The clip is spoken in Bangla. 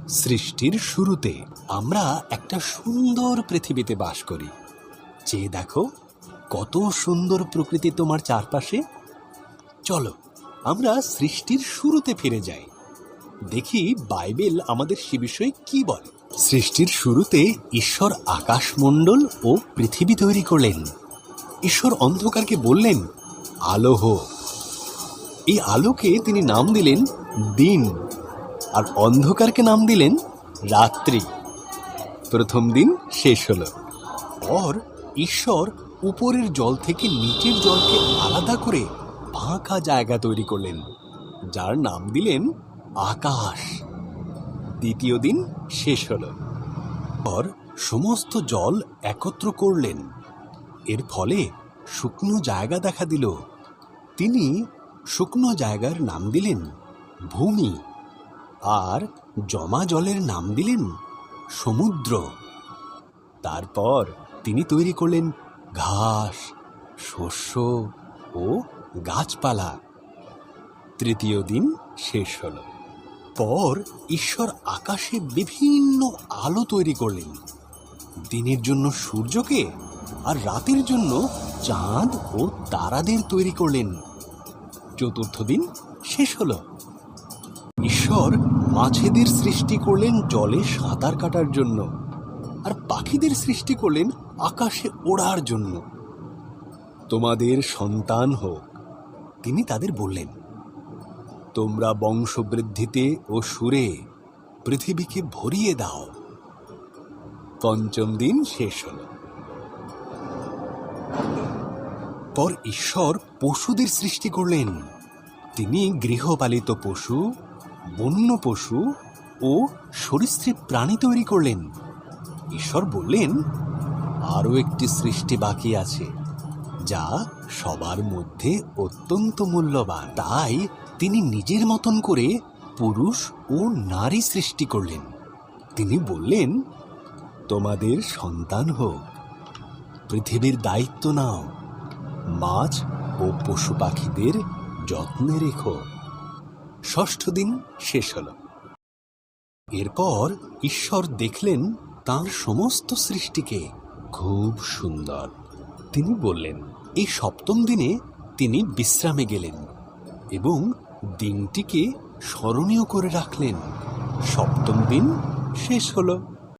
সৃষ্টির শুরুতে আমরা একটা সুন্দর পৃথিবীতে বাস করি। চেয়ে দেখো কত সুন্দর প্রকৃতি তোমার চারপাশে। চলো আমরা সৃষ্টির শুরুতে ফিরে যাই, দেখি বাইবেল আমাদের সে বিষয়ে কি বলে। সৃষ্টির শুরুতে ঈশ্বর আকাশমণ্ডল ও পৃথিবী তৈরি করলেন। ঈশ্বর অন্ধকারকে বললেন, আলো হোক। এই আলোকে তিনি নাম দিলেন দিন, আর অন্ধকারকে নাম দিলেন রাত্রি। প্রথম দিন শেষ হলো। পর ঈশ্বর উপরের জল থেকে নিচের জলকে আলাদা করে ফাঁকা জায়গা তৈরি করলেন, যার নাম দিলেন আকাশ। দ্বিতীয় দিন শেষ হলো। পর সমস্ত জল একত্র করলেন, এর ফলে শুকনো জায়গা দেখা দিল। তিনি শুকনো জায়গার নাম দিলেন ভূমি, আর জমা জলের নাম দিলেন সমুদ্র। তারপর তিনি তৈরি করলেন ঘাস, শস্য ও গাছপালা। তৃতীয় দিন শেষ হল। পর ঈশ্বর আকাশে বিভিন্ন আলো তৈরি করলেন, দিনের জন্য সূর্যকে আর রাতের জন্য চাঁদ ও তারাদের তৈরি করলেন। চতুর্থ দিন শেষ হলো। ঈশ্বর মাছেদের সৃষ্টি করলেন জলে সাঁতার কাটার জন্য, আর পাখিদের সৃষ্টি করলেন আকাশে ওড়ার জন্য। তোমাদের সন্তান হোক, তিনি তাদের বললেন, তোমরা বংশবৃদ্ধিতে ও সুরে পৃথিবীকে ভরিয়ে দাও। পঞ্চম দিন শেষ হল। পর ঈশ্বর পশুদের সৃষ্টি করলেন। তিনি গৃহপালিত পশু, বন্য পশু ও সরীসৃপ প্রাণী তৈরি করলেন। ঈশ্বর বললেন, আরও একটি সৃষ্টি বাকি আছে, যা সবার মধ্যে অত্যন্ত মূল্যবান। তাই তিনি নিজের মতন করে পুরুষ ও নারী সৃষ্টি করলেন। তিনি বললেন, তোমাদের সন্তান হোক, পৃথিবীর দায়িত্ব নাও, মাছ ও পশু পাখিদের যত্নে রেখো। ষষ্ঠ দিন শেষ হল। এরপর ঈশ্বর দেখলেন তাঁর সমস্ত সৃষ্টিকে খুব সুন্দর। তিনি বললেন, এই সপ্তম দিনে তিনি বিশ্রামে গেলেন এবং দিনটিকে স্মরণীয় করে রাখলেন। সপ্তম দিন শেষ হলো।